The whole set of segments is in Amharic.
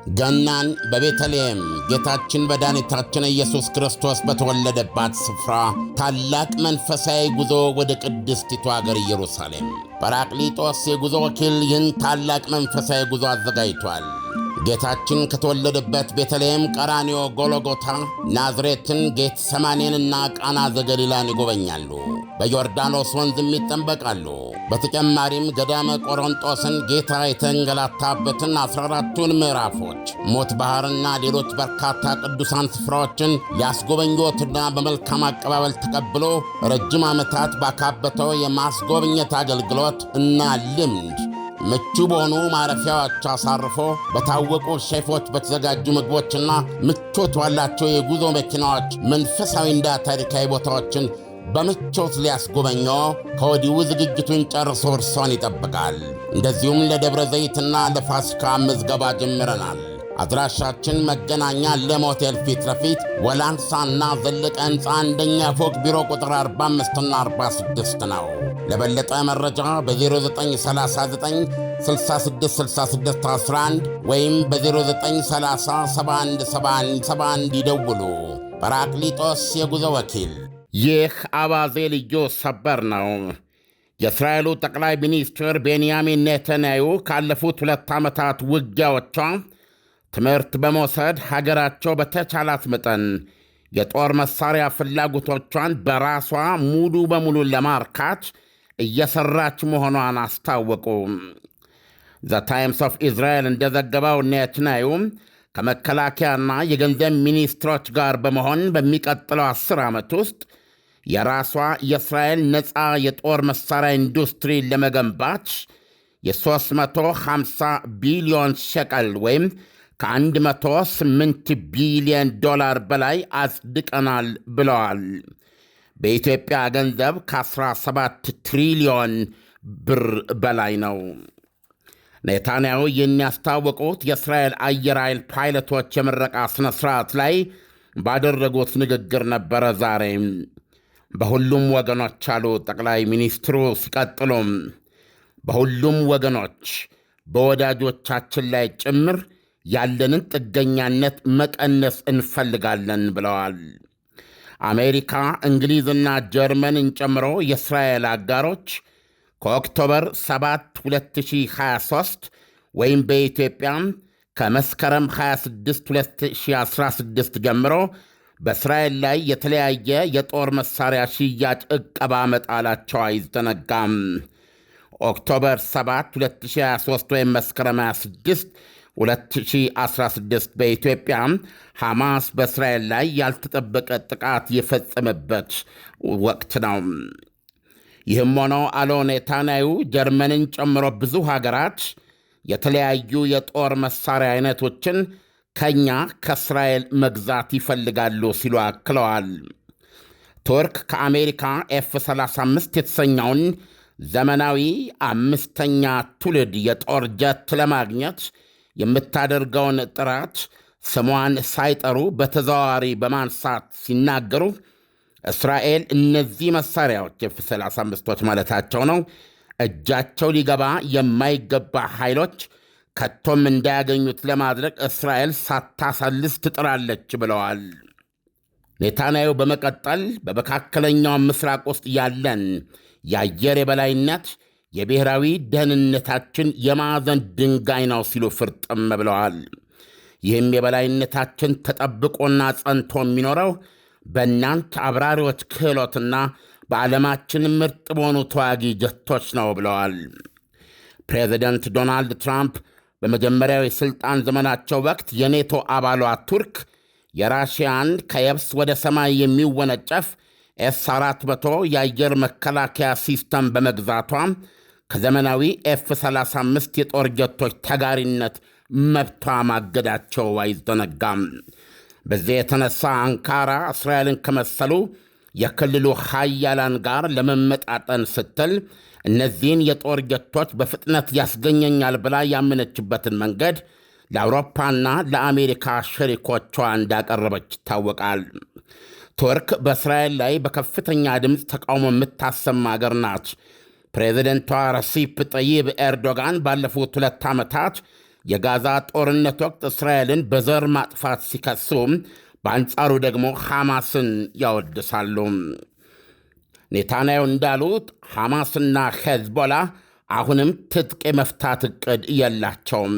ገናን በቤተልሔም ጌታችን መድኃኒታችን ኢየሱስ ክርስቶስ በተወለደባት ስፍራ ታላቅ መንፈሳዊ ጉዞ ወደ ቅድስቲቱ አገር ኢየሩሳሌም ጰራቅሊጦስ የጉዞ ወኪል ይህን ታላቅ መንፈሳዊ ጉዞ አዘጋጅቷል። ጌታችን ከተወለደበት ቤተልሔም፣ ቀራንዮ፣ ጎልጎታ፣ ናዝሬትን፣ ጌቴሰማኔንና ቃና ዘገሊላን ይጎበኛሉ። በዮርዳኖስ ወንዝም ይጠመቃሉ። በተጨማሪም ገዳመ ቆሮንጦስን ጌታ የተንገላታበትን 14ቱን ምዕራፎች፣ ሞት ባሕርና ሌሎች በርካታ ቅዱሳን ስፍራዎችን ሊያስጎበኞትና በመልካም አቀባበል ተቀብሎ ረጅም ዓመታት ባካበተው የማስጎብኘት አገልግሎት እና ልምድ ምቹ በሆኑ ማረፊያዎች አሳርፎ በታወቁ ሼፎች በተዘጋጁ ምግቦችና ምቾት ባላቸው የጉዞ መኪናዎች መንፈሳዊና ታሪካዊ ቦታዎችን በምቾት ሊያስጎበኞ ከወዲሁ ዝግጅቱን ጨርሶ እርሶን ይጠብቃል። እንደዚሁም ለደብረ ዘይትና ለፋሲካ ምዝገባ ጀምረናል። አድራሻችን መገናኛ ለም ሆቴል ፊት ለፊት ወላንሳና ዘለቀ ሕንፃ አንደኛ ፎቅ ቢሮ ቁጥር 45ና 46 ነው። ለበለጠ መረጃ በ0939 666611 ወይም በ0930717171 ይደውሉ። ጰራቅሊጦስ የጉዞ ወኪል። ይህ አባዜ ልዩ ሰበር ነው። የእስራኤሉ ጠቅላይ ሚኒስትር ቤንያሚን ኔታንያሁ ካለፉት 2 ዓመታት ውጊያዎቿ ትምህርት በመውሰድ ሀገራቸው በተቻላት መጠን የጦር መሣሪያ ፍላጎቶቿን በራሷ ሙሉ በሙሉ ለማርካት እየሠራች መሆኗን አስታወቁ። ዘ ታይምስ ኦፍ ኢዝራኤል እንደዘገበው ኔታንያሁ ከመከላከያና የገንዘብ ሚኒስትሮች ጋር በመሆን በሚቀጥለው 10 ዓመት ውስጥ የራሷ የእስራኤል ነፃ የጦር መሣሪያ ኢንዱስትሪ ለመገንባት የ350 ቢሊዮን ሸቀል ወይም ከ108 ቢሊዮን ዶላር በላይ አጽድቀናል ብለዋል። በኢትዮጵያ ገንዘብ ከ17 ትሪሊዮን ብር በላይ ነው። ኔታንያሁ ይህን ያስታወቁት የእስራኤል አየር ኃይል ፓይለቶች የምረቃ ሥነ ሥርዓት ላይ ባደረጉት ንግግር ነበረ። ዛሬ በሁሉም ወገኖች አሉ ጠቅላይ ሚኒስትሩ ሲቀጥሉም፣ በሁሉም ወገኖች በወዳጆቻችን ላይ ጭምር ያለንን ጥገኛነት መቀነስ እንፈልጋለን ብለዋል። አሜሪካ፣ እንግሊዝና ጀርመንን ጨምሮ የእስራኤል አጋሮች ከኦክቶበር 7 2023 ወይም በኢትዮጵያ ከመስከረም 26 2016 ጀምሮ በእስራኤል ላይ የተለያየ የጦር መሣሪያ ሽያጭ ዕቀባ መጣላቸው አይዘነጋም። ኦክቶበር 7 2023 ወይም መስከረም 26 2016 በኢትዮጵያ ሐማስ በእስራኤል ላይ ያልተጠበቀ ጥቃት የፈጸመበት ወቅት ነው። ይህም ሆኖ አሎ ኔታንያሁ ጀርመንን ጨምሮ ብዙ ሀገራት የተለያዩ የጦር መሣሪያ አይነቶችን ከኛ ከእስራኤል መግዛት ይፈልጋሉ ሲሉ አክለዋል። ቱርክ ከአሜሪካ ኤፍ-35 የተሰኘውን ዘመናዊ 5ኛ ትውልድ የጦር ጀት ለማግኘት የምታደርገውን ጥረት ስሟን ሳይጠሩ በተዘዋዋሪ በማንሳት ሲናገሩ እስራኤል እነዚህ መሣሪያዎች ኤፍ-35ቶች ማለታቸው ነው እጃቸው ሊገባ የማይገባ ኃይሎች ከቶም እንዳያገኙት ለማድረግ እስራኤል ሳታሳልስ ትጥራለች ብለዋል። ኔታንያሁ በመቀጠል በመካከለኛው ምስራቅ ውስጥ ያለን የአየር የበላይነት የብሔራዊ ደህንነታችን የማዕዘን ድንጋይ ነው ሲሉ ፍርጥም ብለዋል። ይህም የበላይነታችን ተጠብቆና ጸንቶ የሚኖረው በእናንተ አብራሪዎች ክህሎትና በዓለማችን ምርጥ በሆኑ ተዋጊ ጀቶች ነው ብለዋል። ፕሬዚደንት ዶናልድ ትራምፕ በመጀመሪያው የሥልጣን ዘመናቸው ወቅት የኔቶ አባሏ ቱርክ የራሽያን ከየብስ ወደ ሰማይ የሚወነጨፍ ኤስ-400 የአየር መከላከያ ሲስተም በመግዛቷ ከዘመናዊ ኤፍ-35 የጦር ጀቶች ተጋሪነት መብቷ ማገዳቸው አይዘነጋም። በዚህ የተነሳ አንካራ እስራኤልን ከመሰሉ የክልሉ ኃያላን ጋር ለመመጣጠን ስትል እነዚህን የጦር ጀቶች በፍጥነት ያስገኘኛል ብላ ያመነችበትን መንገድ ለአውሮፓና ለአሜሪካ ሸሪኮቿ እንዳቀረበች ይታወቃል። ቱርክ በእስራኤል ላይ በከፍተኛ ድምፅ ተቃውሞ የምታሰማ አገር ናት። ፕሬዚደንቷ ረሲፕ ጠይብ ኤርዶጋን ባለፉት 2 ዓመታት የጋዛ ጦርነት ወቅት እስራኤልን በዘር ማጥፋት ሲከሱ፣ በአንጻሩ ደግሞ ሐማስን ያወድሳሉ። ኔታንያሁ እንዳሉት ሐማስና ሄዝቦላ አሁንም ትጥቅ የመፍታት ዕቅድ የላቸውም።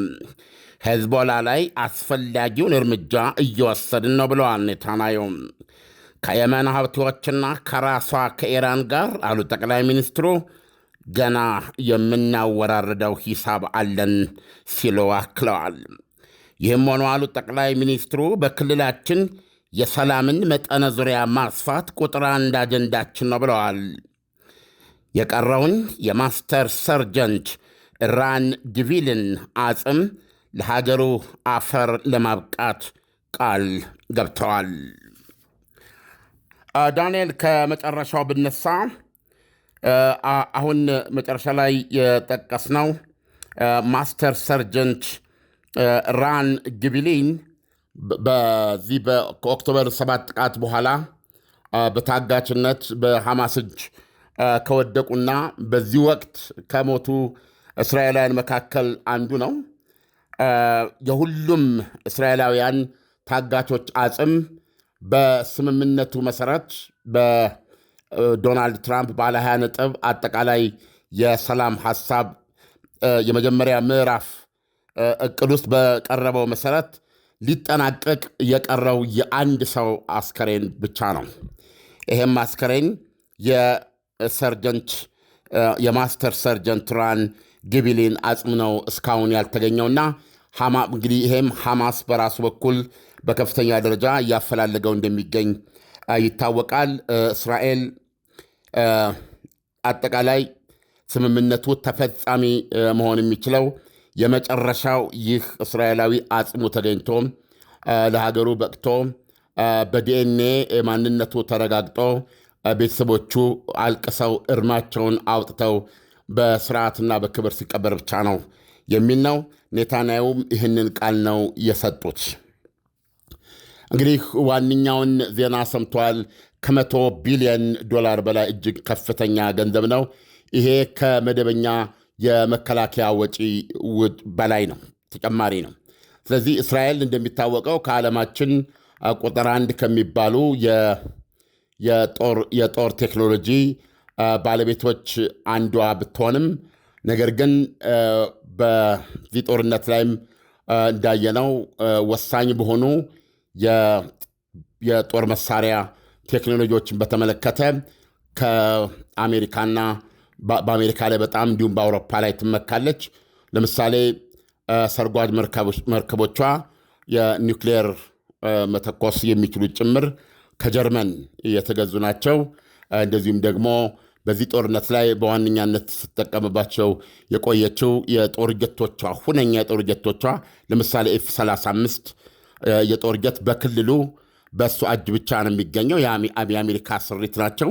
ሄዝቦላ ላይ አስፈላጊውን እርምጃ እየወሰድን ነው ብለዋል ኔታንያሁ። ከየመን ሀብቴዎችና ከራሷ ከኢራን ጋር አሉ ጠቅላይ ሚኒስትሩ ገና የምናወራርደው ሂሳብ አለን ሲሉ አክለዋል። ይህም ሆኖ አሉ ጠቅላይ ሚኒስትሩ በክልላችን የሰላምን መጠነ ዙሪያ ማስፋት ቁጥር አንድ አጀንዳችን ነው ብለዋል። የቀረውን የማስተር ሰርጀንት ራን ግቪልን አጽም ለሀገሩ አፈር ለማብቃት ቃል ገብተዋል። ዳንኤል፣ ከመጨረሻው ብነሳ አሁን መጨረሻ ላይ የጠቀስነው ማስተር ሰርጀንት ራን ግቪሊን በዚህ ከኦክቶበር 7 ጥቃት በኋላ በታጋችነት በሐማስ እጅ ከወደቁና በዚህ ወቅት ከሞቱ እስራኤላውያን መካከል አንዱ ነው። የሁሉም እስራኤላውያን ታጋቾች አጽም በስምምነቱ መሠረት በዶናልድ ትራምፕ ባለ 20 ነጥብ አጠቃላይ የሰላም ሐሳብ የመጀመሪያ ምዕራፍ ዕቅድ ውስጥ በቀረበው መሠረት ሊጠናቀቅ የቀረው የአንድ ሰው አስከሬን ብቻ ነው። ይህም አስከሬን የማስተር ሰርጀንት ራን ግቪሊን አጽም ነው እስካሁን ያልተገኘውና እንግዲህ ይሄም ሐማስ በራሱ በኩል በከፍተኛ ደረጃ እያፈላለገው እንደሚገኝ ይታወቃል። እስራኤል አጠቃላይ ስምምነቱ ተፈጻሚ መሆን የሚችለው የመጨረሻው ይህ እስራኤላዊ አጽሙ ተገኝቶ ለሀገሩ በቅቶ በዲኤንኤ ማንነቱ ተረጋግጦ ቤተሰቦቹ አልቅሰው እርማቸውን አውጥተው በስርዓትና በክብር ሲቀበር ብቻ ነው የሚል ነው። ኔታንያሁም ይህንን ቃል ነው የሰጡት። እንግዲህ ዋነኛውን ዜና ሰምተዋል። ከ100 ቢሊዮን ዶላር በላይ እጅግ ከፍተኛ ገንዘብ ነው። ይሄ ከመደበኛ የመከላከያ ወጪ በላይ ነው፣ ተጨማሪ ነው። ስለዚህ እስራኤል እንደሚታወቀው ከዓለማችን ቁጥር አንድ ከሚባሉ የጦር ቴክኖሎጂ ባለቤቶች አንዷ ብትሆንም ነገር ግን በዚህ ጦርነት ላይም እንዳየነው ወሳኝ በሆኑ የጦር መሳሪያ ቴክኖሎጂዎችን በተመለከተ ከአሜሪካና በአሜሪካ ላይ በጣም እንዲሁም በአውሮፓ ላይ ትመካለች። ለምሳሌ ሰርጓጅ መርከቦቿ የኒውክሌር መተኮስ የሚችሉ ጭምር ከጀርመን የተገዙ ናቸው። እንደዚሁም ደግሞ በዚህ ጦርነት ላይ በዋነኛነት ስትጠቀምባቸው የቆየችው የጦር ጀቶቿ ሁነኛ የጦር ጀቶቿ ለምሳሌ F-35 የጦር ጀት በክልሉ በእሱ እጅ ብቻ ነው የሚገኘው። የአሜሪካ ስሪት ናቸው።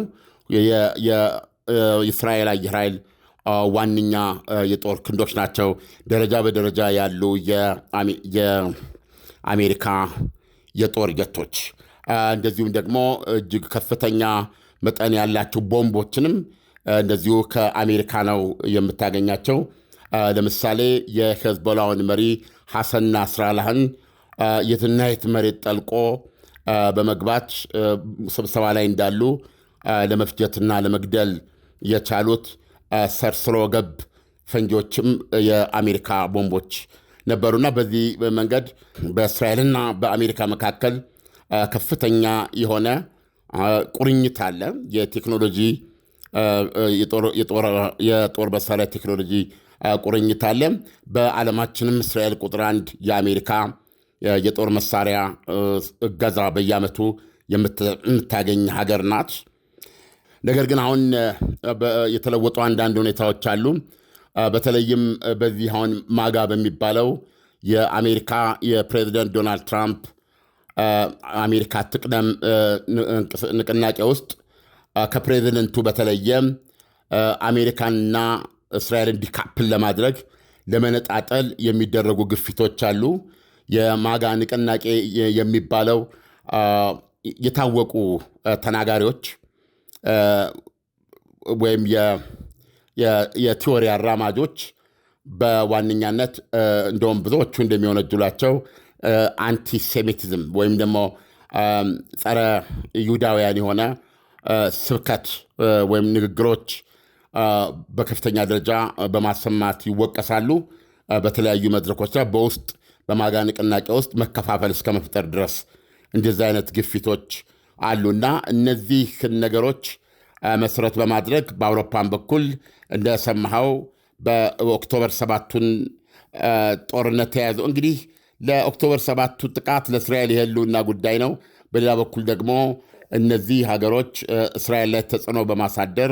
የእስራኤል አየር ኃይል ዋነኛ የጦር ክንዶች ናቸው። ደረጃ በደረጃ ያሉ የአሜሪካ የጦር ጀቶች እንደዚሁም ደግሞ እጅግ ከፍተኛ መጠን ያላቸው ቦምቦችንም እንደዚሁ ከአሜሪካ ነው የምታገኛቸው። ለምሳሌ የሄዝቦላውን መሪ ሐሰን ናስራላህን የትና የት መሬት ጠልቆ በመግባት ስብሰባ ላይ እንዳሉ ለመፍጀትና ለመግደል የቻሉት ሰርስሮ ገብ ፈንጂዎችም የአሜሪካ ቦምቦች ነበሩና በዚህ መንገድ በእስራኤልና በአሜሪካ መካከል ከፍተኛ የሆነ ቁርኝት አለ። የቴክኖሎጂ የጦር መሳሪያ ቴክኖሎጂ ቁርኝት አለ። በዓለማችንም እስራኤል ቁጥር አንድ የአሜሪካ የጦር መሳሪያ እገዛ በየዓመቱ የምታገኝ ሀገር ናት። ነገር ግን አሁን የተለወጡ አንዳንድ ሁኔታዎች አሉ። በተለይም በዚህ አሁን ማጋ በሚባለው የአሜሪካ የፕሬዚደንት ዶናልድ ትራምፕ አሜሪካ ትቅደም ንቅናቄ ውስጥ ከፕሬዚደንቱ በተለየ አሜሪካንና እስራኤልን ዲካፕል ለማድረግ ለመነጣጠል የሚደረጉ ግፊቶች አሉ። የማጋ ንቅናቄ የሚባለው የታወቁ ተናጋሪዎች ወይም የቲዎሪ አራማጆች በዋነኛነት እንደውም ብዙዎቹ እንደሚወነጅሏቸው አንቲሴሚቲዝም ወይም ደግሞ ጸረ ይሁዳውያን የሆነ ስብከት ወይም ንግግሮች በከፍተኛ ደረጃ በማሰማት ይወቀሳሉ። በተለያዩ መድረኮች ላይ በውስጥ በማጋ ንቅናቄ ውስጥ መከፋፈል እስከ መፍጠር ድረስ እንደዚህ አይነት ግፊቶች አሉና እነዚህ ነገሮች መሰረት በማድረግ በአውሮፓን በኩል እንደሰማኸው በኦክቶበር 7ቱን ጦርነት ተያዘው። እንግዲህ ለኦክቶበር 7ቱ ጥቃት ለእስራኤል የህልውና ጉዳይ ነው። በሌላ በኩል ደግሞ እነዚህ ሀገሮች እስራኤል ላይ ተጽዕኖ በማሳደር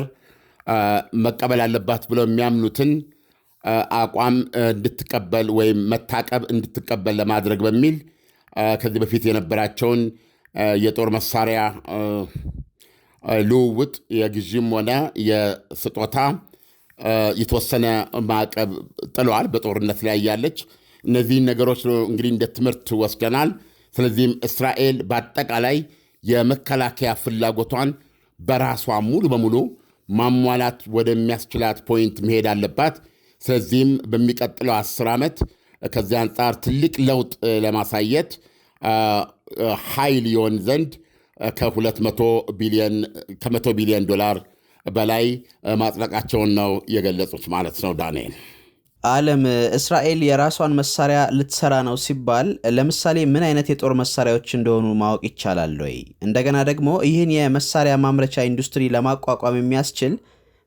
መቀበል አለባት ብለው የሚያምኑትን አቋም እንድትቀበል ወይም መታቀብ እንድትቀበል ለማድረግ በሚል ከዚህ በፊት የነበራቸውን የጦር መሳሪያ ልውውጥ የግዥም ሆነ የስጦታ የተወሰነ ማዕቀብ ጥለዋል። በጦርነት ላይ ያለች እነዚህን ነገሮች እንግዲህ እንደ ትምህርት ወስደናል። ስለዚህም እስራኤል በአጠቃላይ የመከላከያ ፍላጎቷን በራሷ ሙሉ በሙሉ ማሟላት ወደሚያስችላት ፖይንት መሄድ አለባት። ስለዚህም በሚቀጥለው 10 ዓመት ከዚህ አንጻር ትልቅ ለውጥ ለማሳየት ኃይል ይሆን ዘንድ ከ100 ቢሊዮን ዶላር በላይ ማጽደቃቸውን ነው የገለጹት ማለት ነው። ዳንኤል ዓለም እስራኤል የራሷን መሳሪያ ልትሰራ ነው ሲባል ለምሳሌ ምን አይነት የጦር መሳሪያዎች እንደሆኑ ማወቅ ይቻላል ወይ? እንደገና ደግሞ ይህን የመሳሪያ ማምረቻ ኢንዱስትሪ ለማቋቋም የሚያስችል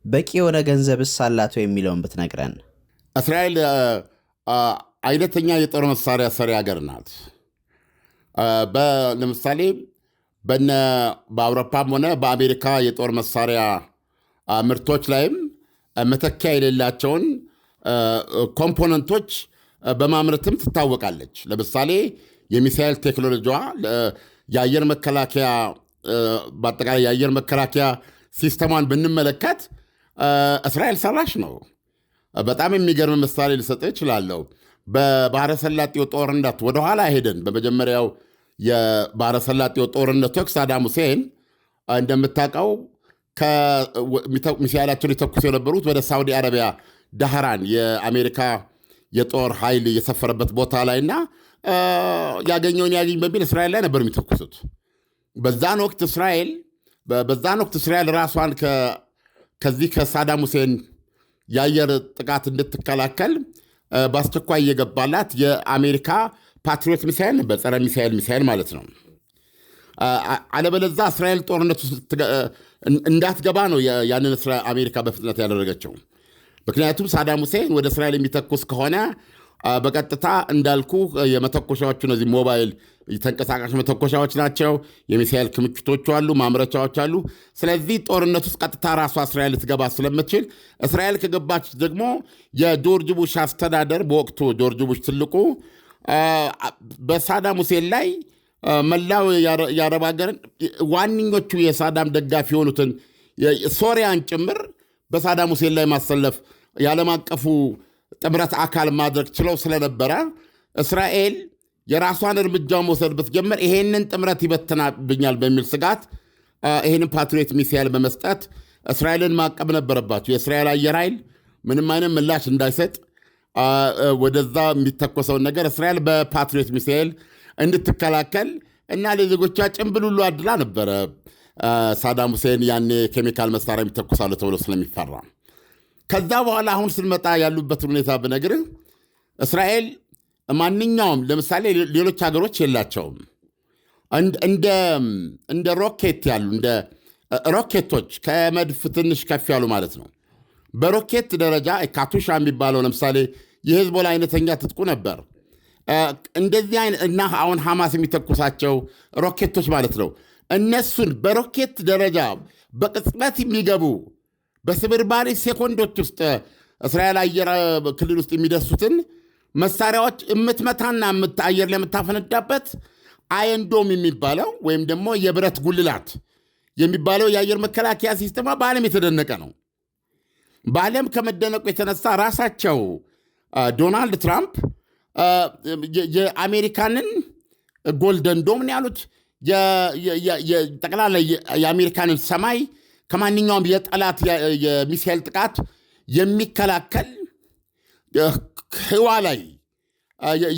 በቂ የሆነ ገንዘብስ አላት ወይ የሚለውን ብትነግረን። እስራኤል አይነተኛ የጦር መሳሪያ ሰሪ ሀገር ናት። ለምሳሌ በአውሮፓም ሆነ በአሜሪካ የጦር መሳሪያ ምርቶች ላይም መተኪያ የሌላቸውን ኮምፖነንቶች በማምረትም ትታወቃለች። ለምሳሌ የሚሳኤል ቴክኖሎጂዋ የአየር መከላከያ በአጠቃላይ የአየር መከላከያ ሲስተሟን ብንመለከት እስራኤል ሰራሽ ነው። በጣም የሚገርም ምሳሌ ልሰጥህ እችላለሁ። በባህረ ሰላጤው ጦርነት ወደኋላ ሄደን በመጀመሪያው የባህረ ሰላጤው ጦርነት ወቅት ሳዳም ሁሴን እንደምታውቀው ሚሳኤላቸውን የተኩስ የነበሩት ወደ ሳውዲ አረቢያ ዳህራን የአሜሪካ የጦር ኃይል የሰፈረበት ቦታ ላይና ያገኘውን ያገኝ በሚል እስራኤል ላይ ነበር የሚተኩሱት። በዛን ወቅት እስራኤል ራሷን ከዚህ ከሳዳም ሁሴን የአየር ጥቃት እንድትከላከል በአስቸኳይ እየገባላት የአሜሪካ ፓትሪዮት ሚሳይል ነበር፣ ጸረ ሚሳይል ማለት ነው። አለበለዛ እስራኤል ጦርነቱ እንዳትገባ ነው ያንን አሜሪካ በፍጥነት ያደረገችው። ምክንያቱም ሳዳም ሁሴን ወደ እስራኤል የሚተኩስ ከሆነ በቀጥታ እንዳልኩ የመተኮሻዎቹ እነዚህ ሞባይል ተንቀሳቃሽ መተኮሻዎች ናቸው። የሚሳኤል ክምችቶች አሉ፣ ማምረቻዎች አሉ። ስለዚህ ጦርነት ውስጥ ቀጥታ ራሷ እስራኤል ልትገባ ስለምትችል እስራኤል ከገባች ደግሞ የጆርጅ ቡሽ አስተዳደር በወቅቱ ጆርጅ ቡሽ ትልቁ በሳዳም ሁሴን ላይ መላው የአረብ ሀገርን ዋነኞቹ የሳዳም ደጋፊ የሆኑትን ሶሪያን ጭምር በሳዳም ሁሴን ላይ ማሰለፍ የዓለም አቀፉ ጥምረት አካል ማድረግ ችለው ስለነበረ እስራኤል የራሷን እርምጃ መውሰድ ብትጀምር ይሄንን ጥምረት ይበትናብኛል በሚል ስጋት ይሄንን ፓትሪዮት ሚሳይል በመስጠት እስራኤልን ማቀብ ነበረባቸው። የእስራኤል አየር ኃይል ምንም አይነት ምላሽ እንዳይሰጥ ወደዛ የሚተኮሰውን ነገር እስራኤል በፓትሪዮት ሚሳይል እንድትከላከል እና ለዜጎቿ ጭንብል ሁሉ አድላ ነበረ። ሳዳም ሁሴን ያኔ ኬሚካል መሳሪያ የሚተኩሳሉ ተብሎ ስለሚፈራ ከዛ በኋላ አሁን ስንመጣ ያሉበትን ሁኔታ ብነግርህ እስራኤል ማንኛውም ለምሳሌ ሌሎች ሀገሮች የላቸውም እንደ ሮኬት ያሉ እንደ ሮኬቶች ከመድፍ ትንሽ ከፍ ያሉ ማለት ነው። በሮኬት ደረጃ ካቱሻ የሚባለው ለምሳሌ የሄዝቦላ አይነተኛ ትጥቁ ነበር። እንደዚህ አይነት እና አሁን ሐማስ የሚተኩሳቸው ሮኬቶች ማለት ነው። እነሱን በሮኬት ደረጃ በቅጽበት የሚገቡ በስብርባሪ ሴኮንዶች ውስጥ እስራኤል አየር ክልል ውስጥ የሚደርሱትን መሳሪያዎች የምትመታና አየር ላይ የምታፈነዳበት አየንዶም የሚባለው ወይም ደግሞ የብረት ጉልላት የሚባለው የአየር መከላከያ ሲስተማ በዓለም የተደነቀ ነው። በዓለም ከመደነቁ የተነሳ ራሳቸው ዶናልድ ትራምፕ የአሜሪካንን ጎልደን ዶም ነው ያሉት ጠቅላላ የአሜሪካንን ሰማይ ከማንኛውም የጠላት የሚሳኤል ጥቃት የሚከላከል ህዋ ላይ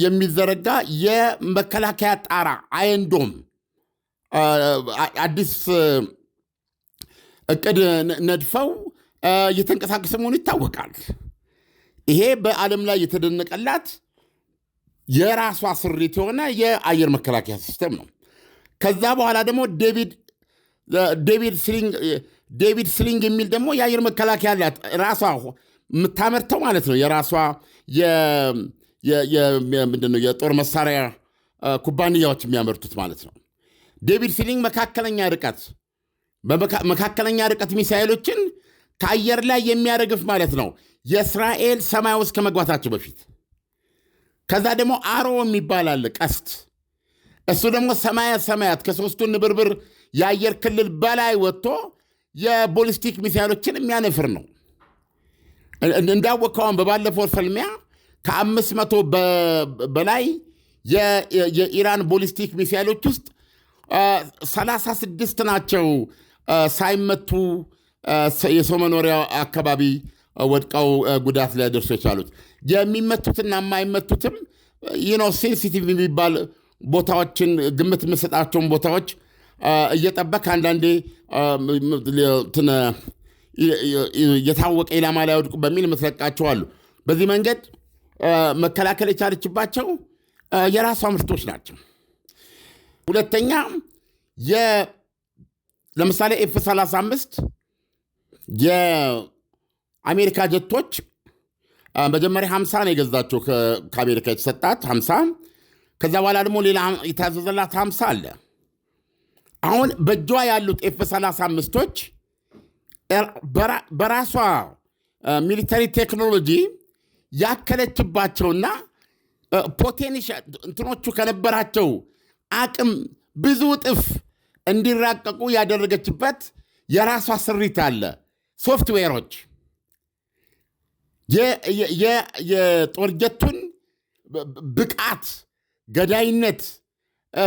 የሚዘረጋ የመከላከያ ጣራ አየንዶም አዲስ እቅድ ነድፈው እየተንቀሳቀሰ መሆኑ ይታወቃል። ይሄ በዓለም ላይ የተደነቀላት የራሷ ስሪት የሆነ የአየር መከላከያ ሲስተም ነው። ከዛ በኋላ ደግሞ ዴቪድ ስሊንግ የሚል ደግሞ የአየር መከላከያ አላት ራሷ የምታመርተው ማለት ነው። የራሷ ምንድነው የጦር መሳሪያ ኩባንያዎች የሚያመርቱት ማለት ነው። ዴቪድ ስሊንግ መካከለኛ ርቀት ሚሳኤሎችን ከአየር ላይ የሚያረግፍ ማለት ነው፣ የእስራኤል ሰማይ ውስጥ ከመግባታቸው በፊት። ከዛ ደግሞ አሮ የሚባል አለ ቀስት። እሱ ደግሞ ሰማያት ከሶስቱ ንብርብር የአየር ክልል በላይ ወጥቶ የቦሊስቲክ ሚሳይሎችን የሚያነፍር ነው። እንዳወቀውን በባለፈው ፍልሚያ ከ500 በላይ የኢራን ቦሊስቲክ ሚሳይሎች ውስጥ 36 ናቸው ሳይመቱ የሰው መኖሪያ አካባቢ ወድቀው ጉዳት ሊያደርሱ የቻሉት። የሚመቱትና የማይመቱትም ሴንሲቲቭ የሚባል ቦታዎችን ግምት የምሰጣቸውን ቦታዎች እየጠበቅ አንዳንዴ የታወቀ ኢላማ ላይ ወድቁ በሚል የምትለቃቸው አሉ። በዚህ መንገድ መከላከል የቻለችባቸው የራሷ ምርቶች ናቸው። ሁለተኛ ለምሳሌ F-35 የአሜሪካ ጀቶች መጀመሪያ 50 ነው የገዛቸው ከአሜሪካ የተሰጣት 50። ከዛ በኋላ ደግሞ ሌላ የታዘዘላት 50 አለ። አሁን በእጇ ያሉት F-35ቶች በራሷ ሚሊተሪ ቴክኖሎጂ ያከለችባቸውና ፖቴንሻል እንትኖቹ ከነበራቸው አቅም ብዙ እጥፍ እንዲራቀቁ ያደረገችበት የራሷ ስሪት አለ። ሶፍትዌሮች የጦር ጀቱን ብቃት፣ ገዳይነት፣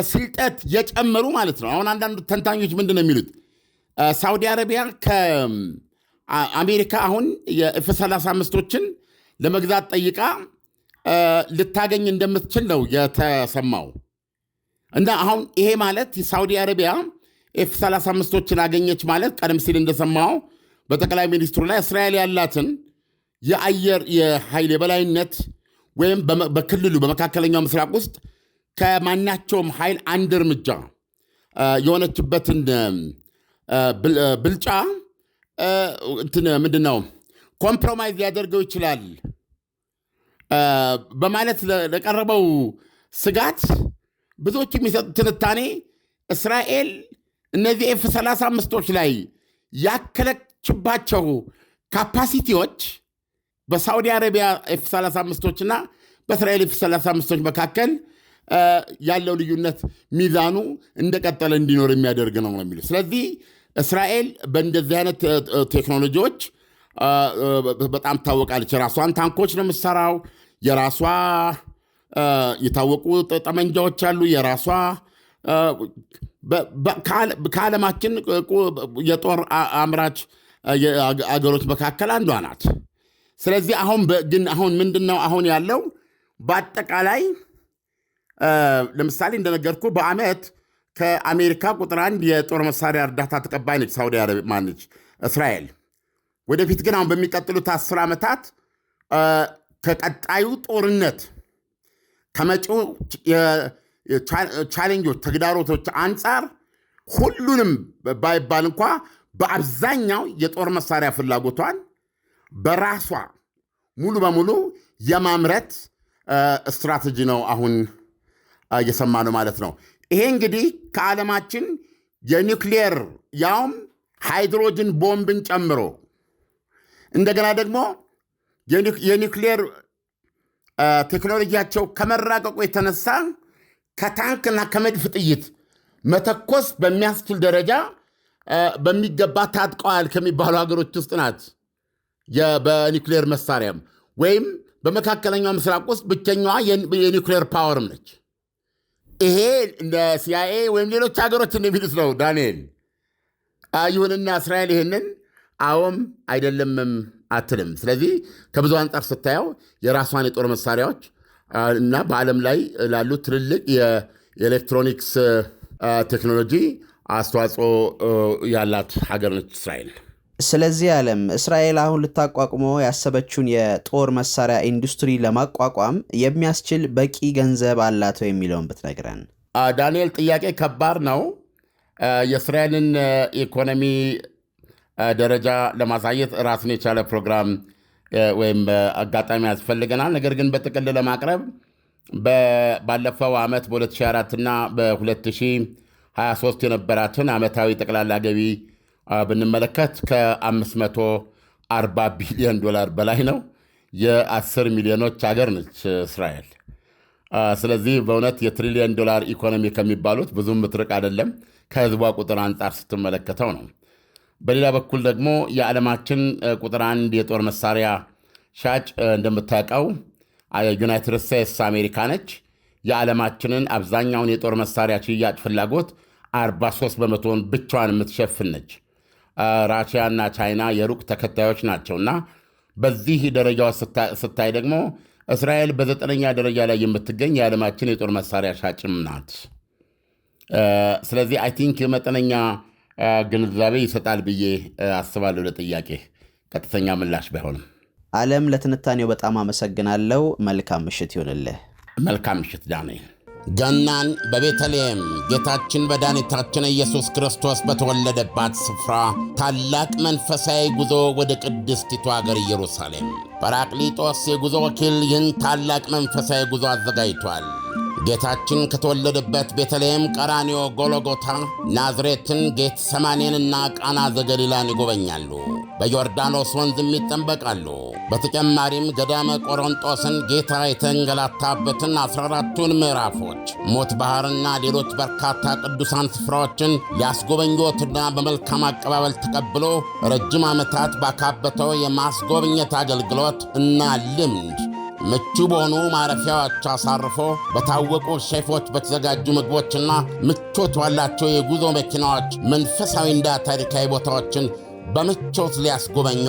ስልጠት የጨመሩ ማለት ነው። አሁን አንዳንዱ ተንታኞች ምንድን ነው የሚሉት? ሳውዲ አረቢያ ከአሜሪካ አሁን የኤፍ-35ቶችን ለመግዛት ጠይቃ ልታገኝ እንደምትችል ነው የተሰማው። እና አሁን ይሄ ማለት የሳውዲ አረቢያ ኤፍ-35ቶችን አገኘች ማለት ቀደም ሲል እንደሰማው በጠቅላይ ሚኒስትሩ ላይ እስራኤል ያላትን የአየር የኃይል የበላይነት ወይም በክልሉ በመካከለኛው ምስራቅ ውስጥ ከማናቸውም ኃይል አንድ እርምጃ የሆነችበትን ብልጫ ምንድነው ኮምፕሮማይዝ ሊያደርገው ይችላል በማለት ለቀረበው ስጋት ብዙዎች የሚሰጡት ትንታኔ እስራኤል እነዚህ ኤፍ-35ቶች ላይ ያከለችባቸው ካፓሲቲዎች በሳዑዲ አረቢያ ኤፍ-35ቶችና በእስራኤል ኤፍ-35ቶች መካከል ያለው ልዩነት ሚዛኑ እንደቀጠለ እንዲኖር የሚያደርግ ነው የሚሉ። ስለዚህ እስራኤል በእንደዚህ አይነት ቴክኖሎጂዎች በጣም ታወቃለች። የራሷን ታንኮች ነው የምትሰራው። የራሷ የታወቁ ጠመንጃዎች አሉ። የራሷ ከዓለማችን የጦር አምራች አገሮች መካከል አንዷ ናት። ስለዚህ አሁን ምንድነው አሁን ያለው በአጠቃላይ ለምሳሌ እንደነገርኩ በዓመት ከአሜሪካ ቁጥር 1 የጦር መሳሪያ እርዳታ ተቀባይ ነች ሳውዲ አረቢያ ማነች እስራኤል። ወደፊት ግን አሁን በሚቀጥሉት 10 ዓመታት ከቀጣዩ ጦርነት ከመጪው ቻሌንጆች ተግዳሮቶች አንጻር ሁሉንም ባይባል እንኳ በአብዛኛው የጦር መሳሪያ ፍላጎቷን በራሷ ሙሉ በሙሉ የማምረት ስትራቴጂ ነው አሁን እየሰማ ነው ማለት ነው። ይሄ እንግዲህ ከዓለማችን የኒውክሊየር ያውም ሃይድሮጅን ቦምብን ጨምሮ እንደገና ደግሞ የኒውክሊየር ቴክኖሎጂያቸው ከመራቀቁ የተነሳ ከታንክና ከመድፍ ጥይት መተኮስ በሚያስችል ደረጃ በሚገባ ታጥቀዋል ከሚባሉ ሀገሮች ውስጥ ናት። በኒውክሊየር መሳሪያም ወይም በመካከለኛው ምስራቅ ውስጥ ብቸኛዋ የኒውክሊየር ፓወርም ነች። ይሄ እንደ ሲአይኤ ወይም ሌሎች ሀገሮች እንደሚሉት ነው ዳንኤል። ይሁንና እስራኤል ይህንን አዎም አይደለምም አትልም። ስለዚህ ከብዙ አንጻር ስታየው የራሷን የጦር መሳሪያዎች እና በዓለም ላይ ላሉ ትልልቅ የኤሌክትሮኒክስ ቴክኖሎጂ አስተዋጽኦ ያላት ሀገር ነች እስራኤል። ስለዚህ ዓለም እስራኤል አሁን ልታቋቁመው ያሰበችውን የጦር መሳሪያ ኢንዱስትሪ ለማቋቋም የሚያስችል በቂ ገንዘብ አላት የሚለውን ብትነግረን። ዳንኤል፣ ጥያቄ ከባድ ነው። የእስራኤልን ኢኮኖሚ ደረጃ ለማሳየት ራሱን የቻለ ፕሮግራም ወይም አጋጣሚ ያስፈልገናል። ነገር ግን በጥቅል ለማቅረብ ባለፈው ዓመት በ2004 እና በ2023 የነበራትን ዓመታዊ ጠቅላላ ገቢ ብንመለከት ከ540 ቢሊዮን ዶላር በላይ ነው። የ10 ሚሊዮኖች ሀገር ነች እስራኤል። ስለዚህ በእውነት የትሪሊየን ዶላር ኢኮኖሚ ከሚባሉት ብዙም ምትርቅ አይደለም ከህዝቧ ቁጥር አንጻር ስትመለከተው ነው። በሌላ በኩል ደግሞ የዓለማችን ቁጥር አንድ የጦር መሳሪያ ሻጭ እንደምታውቀው ዩናይትድ ስቴትስ አሜሪካ ነች። የዓለማችንን አብዛኛውን የጦር መሳሪያ ሽያጭ ፍላጎት 43 በመቶውን ብቻዋን የምትሸፍን ነች። ራሽያና ቻይና የሩቅ ተከታዮች ናቸውና በዚህ ደረጃዋ ስታይ ደግሞ እስራኤል በ9ኛ ደረጃ ላይ የምትገኝ የዓለማችን የጦር መሳሪያ ሻጭም ናት። ስለዚህ አይ ቲንክ መጠነኛ ግንዛቤ ይሰጣል ብዬ አስባለሁ። ለጥያቄ ቀጥተኛ ምላሽ ባይሆንም። ዓለም፣ ለትንታኔው በጣም አመሰግናለሁ። መልካም ምሽት ይሆንልህ። መልካም ምሽት ዳንኤል። ገናን በቤተልሔም ጌታችን መድኃኒታችን ኢየሱስ ክርስቶስ በተወለደባት ስፍራ ታላቅ መንፈሳዊ ጉዞ ወደ ቅድስቲቱ አገር ኢየሩሳሌም ጰራቅሊጦስ የጉዞ ወኪል ይህን ታላቅ መንፈሳዊ ጉዞ አዘጋጅቷል። ጌታችን ከተወለደበት ቤተልሔም፣ ቀራንዮ፣ ጎልጎታ፣ ናዝሬትን፣ ጌት ሰማኔንና ቃና ዘገሊላን ይጎበኛሉ። በዮርዳኖስ ወንዝም ይጠመቃሉ። በተጨማሪም ገዳመ ቆሮንጦስን፣ ጌታ የተንገላታበትን 14ቱን ምዕራፎች፣ ሞት ባሕርና ሌሎች በርካታ ቅዱሳን ስፍራዎችን ሊያስጎበኞትና በመልካም አቀባበል ተቀብሎ ረጅም ዓመታት ባካበተው የማስጎብኘት አገልግሎት እና ልምድ ምቹ በሆኑ ማረፊያዎች አሳርፎ በታወቁ ሼፎች በተዘጋጁ ምግቦችና ምቾት ባላቸው የጉዞ መኪናዎች መንፈሳዊና ታሪካዊ ቦታዎችን በምቾት ሊያስጎበኞ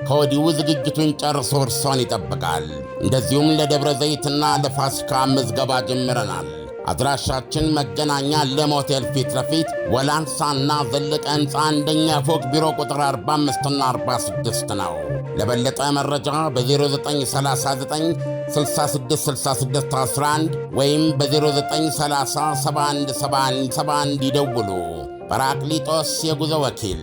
ከወዲሁ ዝግጅቱን ጨርሶ እርሶን ይጠብቃል። እንደዚሁም ለደብረ ዘይትና ለፋሲካ ምዝገባ ጀምረናል። አድራሻችን መገናኛ ለም ሆቴል ፊት ለፊት ወላንሳና ዘለቀ ሕንፃ አንደኛ ፎቅ ቢሮ ቁጥር 45ና 46 ነው። ለበለጠ መረጃ በ0939666611 ወይም በ0930717171 ይደውሉ። ጰራቅሊጦስ የጉዞ ወኪል